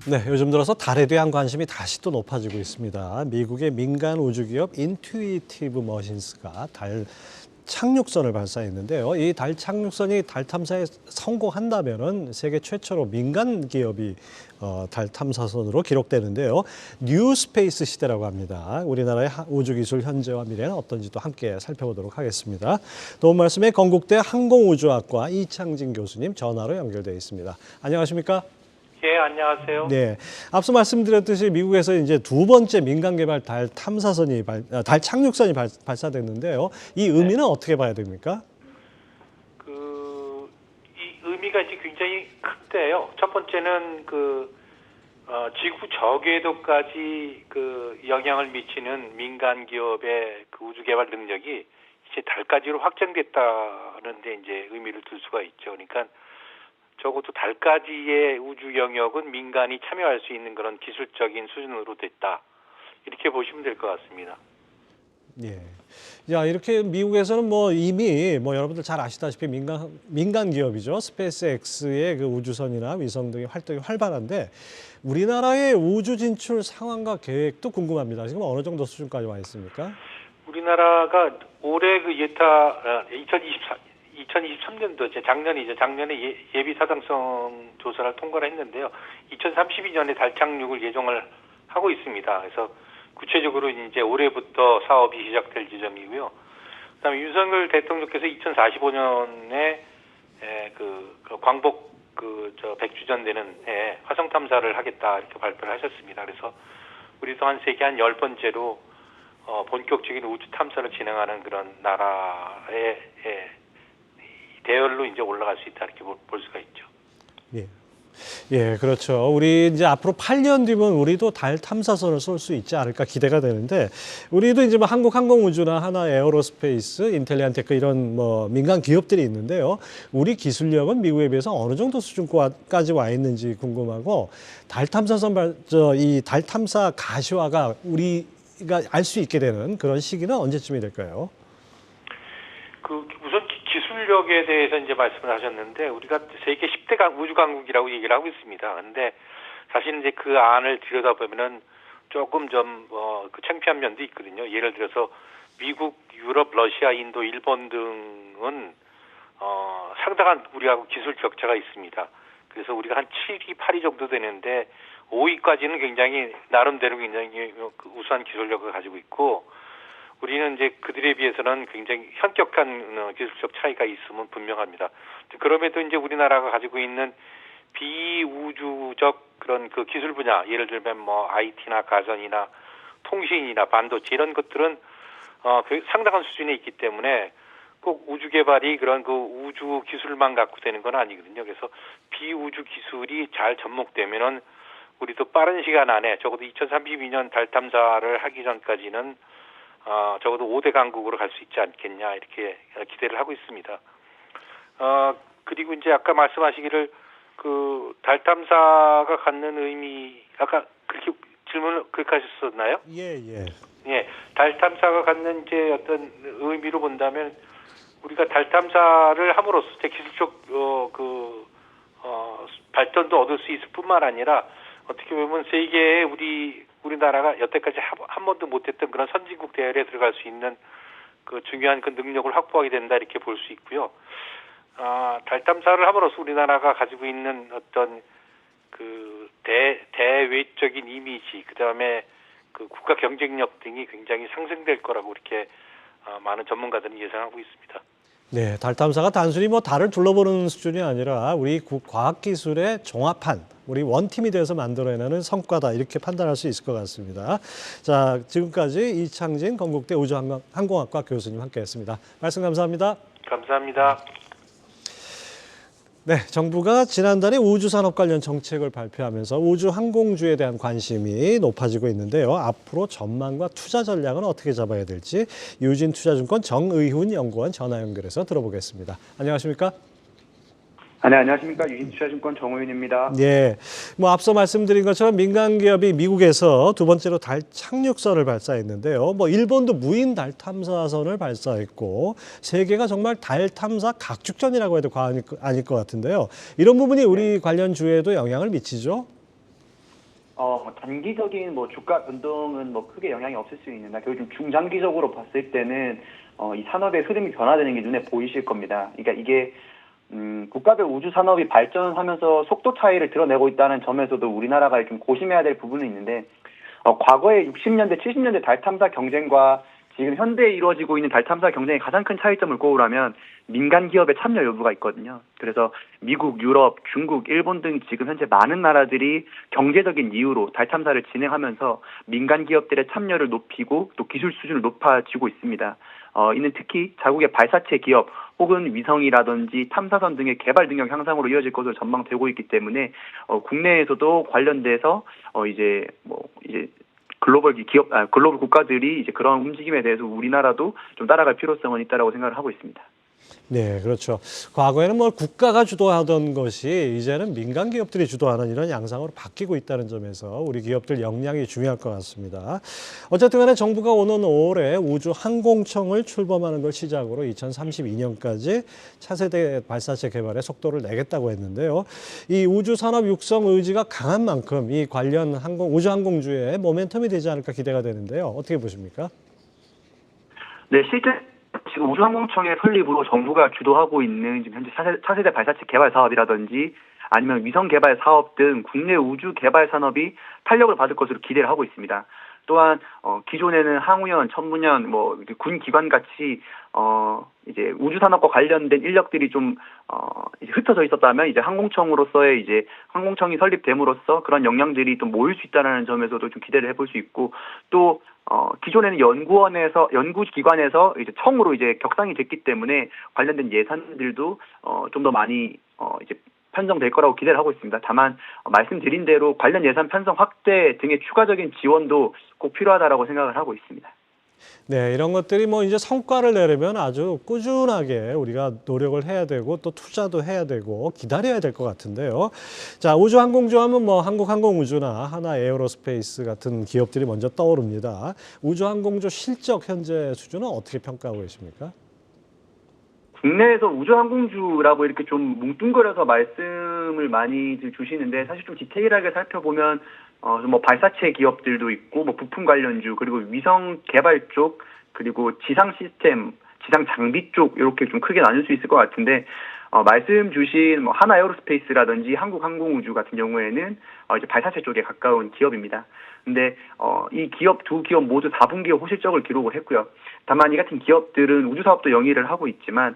네, 요즘 들어서 달에 대한 관심이 다시 또 높아지고 있습니다. 미국의 민간 우주기업 인투이티브 머신스가 달 착륙선을 발사했는데요. 이 달 착륙선이 달 탐사에 성공한다면은 세계 최초로 민간 기업이 달 탐사선으로 기록되는데요. 뉴 스페이스 시대라고 합니다. 우리나라의 우주 기술 현재와 미래는 어떤지도 함께 살펴보도록 하겠습니다. 도움 말씀에 건국대 항공우주학과 이창진 교수님 전화로 연결되어 있습니다. 안녕하십니까? 예, 안녕하세요. 네, 앞서 말씀드렸듯이 미국에서 이제 두 번째 민간 개발 달 탐사선이 달 착륙선이 발사됐는데요. 이 의미는 어떻게 봐야 됩니까? 이 의미가 이제 굉장히 큰데요. 첫 번째는 지구 저궤도까지 영향을 미치는 민간 기업의 우주 개발 능력이 이제 달까지로 확장됐다는 데 이제 의미를 둘 수가 있죠. 그러니까 적어도 달까지의 우주 영역은 민간이 참여할 수 있는 그런 기술적인 수준으로 됐다. 이렇게 보시면 될 것 같습니다. 예. 야, 이렇게 미국에서는 이미 여러분들 잘 아시다시피 민간 기업이죠. 스페이스X의 그 우주선이나 위성 등의 활동이 활발한데 우리나라의 우주 진출 상황과 계획도 궁금합니다. 지금 어느 정도 수준까지 와 있습니까? 우리나라가 올해 예타 2023년도 작년에 예비 사당성 조사를 통과를 했는데요. 2032년에 달 착륙을 예정을 하고 있습니다. 그래서 구체적으로 이제 올해부터 사업이 시작될 지점이고요. 그다음에 윤석열 대통령께서 2045년에 광복 100주년 되는 해에 화성 탐사를 하겠다 이렇게 발표를 하셨습니다. 그래서 우리도 세계 10번째로 본격적인 우주 탐사를 진행하는 그런 나라의 대열로 이제 올라갈 수 있다 이렇게 볼 수가 있죠. 예. 예, 그렇죠. 우리 이제 앞으로 8년 뒤면 우리도 달 탐사선을 쏠 수 있지 않을까 기대가 되는데 우리도 이제 한국항공우주나 하나에어로스페이스, 인텔리안테크 이런 민간 기업들이 있는데요. 우리 기술력은 미국에 비해서 어느 정도 수준까지 와 있는지 궁금하고 달 탐사선 이 달 탐사 가시화가 우리가 알 수 있게 되는 그런 시기는 언제쯤이 될까요? 우선 기술력에 대해서 이제 말씀을 하셨는데 우리가 세계 10대 우주 강국이라고 얘기를 하고 있습니다. 근데 사실 이제 그 안을 들여다보면은 조금 좀 창피한 면도 있거든요. 예를 들어서 미국, 유럽, 러시아, 인도, 일본 등은 상당한 우리하고 기술 격차가 있습니다. 그래서 우리가 한 7위, 8위 정도 되는데 5위까지는 굉장히 나름대로 굉장히 우수한 기술력을 가지고 있고 우리는 이제 그들에 비해서는 굉장히 현격한 기술적 차이가 있음은 분명합니다. 그럼에도 이제 우리나라가 가지고 있는 비우주적 그런 기술 분야, 예를 들면 IT나 가전이나 통신이나 반도체 이런 것들은 상당한 수준에 있기 때문에 꼭 우주 개발이 그런 우주 기술만 갖고 되는 건 아니거든요. 그래서 비우주 기술이 잘 접목되면은 우리도 빠른 시간 안에 적어도 2032년 달 탐사를 하기 전까지는 적어도 5대 강국으로 갈 수 있지 않겠냐 이렇게 기대를 하고 있습니다. 그리고 이제 아까 말씀하시기를 달 탐사가 갖는 의미 아까 그렇게 질문을 그렇게 하셨었나요? 예. 예, 달 탐사가 갖는 이제 어떤 의미로 본다면 우리가 달 탐사를 함으로써 기술적 발전도 얻을 수 있을 뿐만 아니라 어떻게 보면 세계에 우리나라가 여태까지 한 번도 못했던 그런 선진국 대열에 들어갈 수 있는 중요한 능력을 확보하게 된다 이렇게 볼 수 있고요. 달 탐사를 함으로써 우리나라가 가지고 있는 어떤 대외적인 이미지, 그다음에 국가 경쟁력 등이 굉장히 상승될 거라고 이렇게 많은 전문가들은 예상하고 있습니다. 네, 달 탐사가 단순히 달을 둘러보는 수준이 아니라 우리 과학기술의 종합한 우리 원팀이 돼서 만들어내는 성과다 이렇게 판단할 수 있을 것 같습니다. 자, 지금까지 이창진 건국대 우주항공학과 교수님 함께했습니다. 말씀 감사합니다. 감사합니다. 네, 정부가 지난달에 우주산업 관련 정책을 발표하면서 우주항공주에 대한 관심이 높아지고 있는데요. 앞으로 전망과 투자 전략은 어떻게 잡아야 될지 유진투자증권 정의훈 연구원 전화 연결해서 들어보겠습니다. 안녕하십니까? 네, 안녕하십니까. 유진투자증권 정우윤입니다. 예, 앞서 말씀드린 것처럼 민간 기업이 미국에서 두 번째로 달 착륙선을 발사했는데요. 일본도 무인 달 탐사선을 발사했고 세계가 정말 달 탐사 각축전이라고 해도 과언이 아닐 것 같은데요. 이런 부분이 우리 관련 주에도 영향을 미치죠? 단기적인 뭐 주가 변동은 뭐 크게 영향이 없을 수 있는데 결국 좀 중장기적으로 봤을 때는 이 산업의 흐름이 변화되는 게 눈에 보이실 겁니다. 그러니까 이게 국가별 우주 산업이 발전하면서 속도 차이를 드러내고 있다는 점에서도 우리나라가 좀 고심해야 될 부분은 있는데 과거에 60년대, 70년대 달 탐사 경쟁과 지금 현대에 이루어지고 있는 달 탐사 경쟁의 가장 큰 차이점을 꼽으라면 민간 기업의 참여 여부가 있거든요. 그래서 미국, 유럽, 중국, 일본 등 지금 현재 많은 나라들이 경제적인 이유로 달 탐사를 진행하면서 민간 기업들의 참여를 높이고 또 기술 수준을 높아지고 있습니다. 이는 특히 자국의 발사체 기업 혹은 위성이라든지 탐사선 등의 개발 능력 향상으로 이어질 것으로 전망되고 있기 때문에 국내에서도 관련돼서 이제 글로벌 국가들이 이제 그런 움직임에 대해서 우리나라도 좀 따라갈 필요성은 있다라고 생각을 하고 있습니다. 네, 그렇죠. 과거에는 뭐 국가가 주도하던 것이 이제는 민간 기업들이 주도하는 이런 양상으로 바뀌고 있다는 점에서 우리 기업들 역량이 중요할 것 같습니다. 어쨌든 간에 정부가 오는 5월에 우주항공청을 출범하는 걸 시작으로 2032년까지 차세대 발사체 개발에 속도를 내겠다고 했는데요. 이 우주산업 육성 의지가 강한 만큼 이 관련 우주항공주의 모멘텀이 되지 않을까 기대가 되는데요. 어떻게 보십니까? 네, 실제 지금 우주항공청의 설립으로 정부가 주도하고 있는 지금 현재 차세대 발사체 개발 사업이라든지 아니면 위성 개발 사업 등 국내 우주 개발 산업이 탄력을 받을 것으로 기대를 하고 있습니다. 또한 기존에는 항우연, 천문연, 군 기관 같이 이제 우주 산업과 관련된 인력들이 좀 이제 흩어져 있었다면 이제 항공청으로서의 이제 항공청이 설립됨으로써 그런 역량들이 좀 모일 수 있다는 점에서도 좀 기대를 해볼 수 있고 또 기존에는 연구기관에서 이제 청으로 이제 격상이 됐기 때문에 관련된 예산들도 좀 더 많이 이제 편성될 거라고 기대를 하고 있습니다. 다만 말씀드린 대로 관련 예산 편성 확대 등의 추가적인 지원도 꼭 필요하다라고 생각을 하고 있습니다. 네, 이런 것들이 뭐 이제 성과를 내려면 아주 꾸준하게 우리가 노력을 해야 되고 또 투자도 해야 되고 기다려야 될 것 같은데요. 자, 우주항공주 하면 뭐 한국항공우주나 하나에어로스페이스 같은 기업들이 먼저 떠오릅니다. 우주항공주 실적 현재 수준은 어떻게 평가하고 계십니까? 국내에서 우주항공주라고 이렇게 좀 뭉뚱그려서 말씀을 많이 주시는데 사실 좀 디테일하게 살펴보면 뭐 발사체 기업들도 있고 뭐 부품 관련주 그리고 위성 개발 쪽 그리고 지상 시스템, 지상 장비 쪽 이렇게 좀 크게 나눌 수 있을 것 같은데 말씀 주신 뭐 하나에어로스페이스라든지 한국항공우주 같은 경우에는 이제 발사체 쪽에 가까운 기업입니다. 근데 이 두 기업 모두 4분기에 호실적을 기록을 했고요. 다만 이 같은 기업들은 우주 사업도 영위를 하고 있지만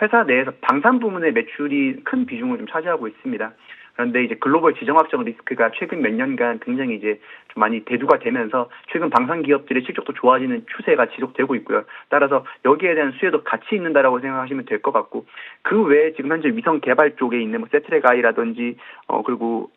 회사 내에서 방산 부문의 매출이 큰 비중을 좀 차지하고 있습니다. 그런데 이제 글로벌 지정학적 리스크가 최근 몇 년간 굉장히 이제 좀 많이 대두가 되면서 최근 방산 기업들의 실적도 좋아지는 추세가 지속되고 있고요. 따라서 여기에 대한 수혜도 같이 있는다라고 생각하시면 될 것 같고 그 외에 지금 현재 위성 개발 쪽에 있는 뭐 세트랙아이라든지 그리고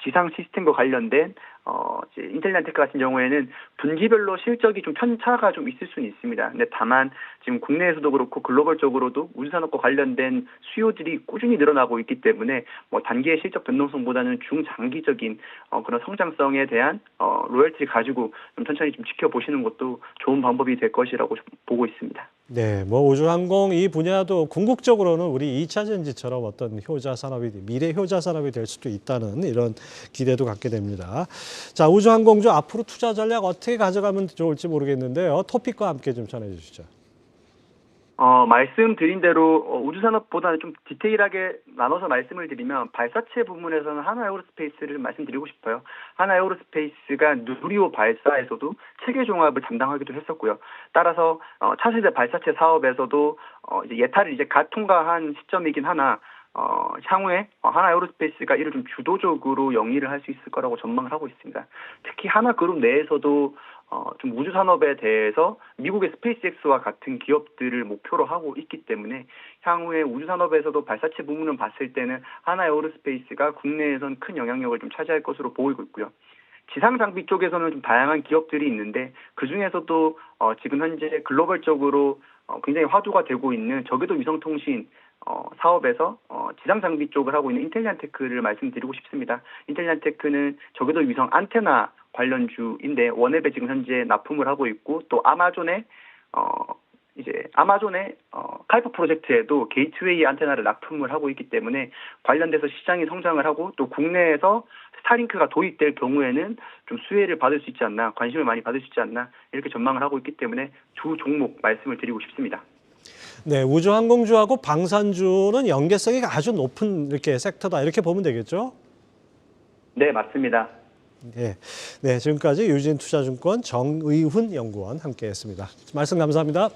지상 시스템과 관련된 이제 인텔리안테크 같은 경우에는 분기별로 실적이 좀 편차가 좀 있을 수는 있습니다. 근데 다만 지금 국내에서도 그렇고 글로벌적으로도 우주산업과 관련된 수요들이 꾸준히 늘어나고 있기 때문에 뭐 단기의 실적 변동성보다는 중장기적인 그런 성장성에 대한 로열티를 가지고 좀 천천히 좀 지켜보시는 것도 좋은 방법이 될 것이라고 보고 있습니다. 네, 뭐 우주항공 이 분야도 궁극적으로는 우리 2차 전지처럼 어떤 미래 효자 산업이 될 수도 있다는 이런 기대도 갖게 됩니다. 자, 우주항공주 앞으로 투자 전략 어떻게 가져가면 좋을지 모르겠는데요. 토픽과 함께 좀 전해 주시죠. 말씀드린 대로 우주산업보다는 좀 디테일하게 나눠서 말씀을 드리면 발사체 부문에서는 하나에어로스페이스를 말씀드리고 싶어요. 하나에어로스페이스가 누리호 발사에서도 체계 종합을 담당하기도 했었고요. 따라서 차세대 발사체 사업에서도 이제 예탈을 이제 갓 통과한 시점이긴 하나 향후에 하나에어로스페이스가 이를 좀 주도적으로 영위를 할 수 있을 거라고 전망을 하고 있습니다. 특히 하나그룹 내에서도 좀 우주 산업에 대해서 미국의 스페이스X와 같은 기업들을 목표로 하고 있기 때문에 향후에 우주 산업에서도 발사체 부문을 봤을 때는 하나에어로스페이스가 국내에선 큰 영향력을 좀 차지할 것으로 보이고 있고요. 지상 장비 쪽에서는 좀 다양한 기업들이 있는데 그 중에서도 지금 현재 글로벌적으로 굉장히 화두가 되고 있는 저궤도 위성통신 사업에서 지상 장비 쪽을 하고 있는 인텔리안테크를 말씀드리고 싶습니다. 인텔리안테크는 저궤도 위성 안테나 관련주인데 원앱에 지금 현재 납품을 하고 있고 또 아마존에 이제 아마존의 카이퍼 프로젝트에도 게이트웨이 안테나를 납품을 하고 있기 때문에 관련돼서 시장이 성장을 하고 또 국내에서 스타링크가 도입될 경우에는 좀 수혜를 받을 수 있지 않나, 관심을 많이 받을 수 있지 않나 이렇게 전망을 하고 있기 때문에 주 종목 말씀을 드리고 싶습니다. 네, 우주항공주하고 방산주는 연계성이 아주 높은 이렇게 섹터다 이렇게 보면 되겠죠? 네, 맞습니다. 네, 네, 지금까지 유진투자증권 정의훈 연구원 함께했습니다. 말씀 감사합니다.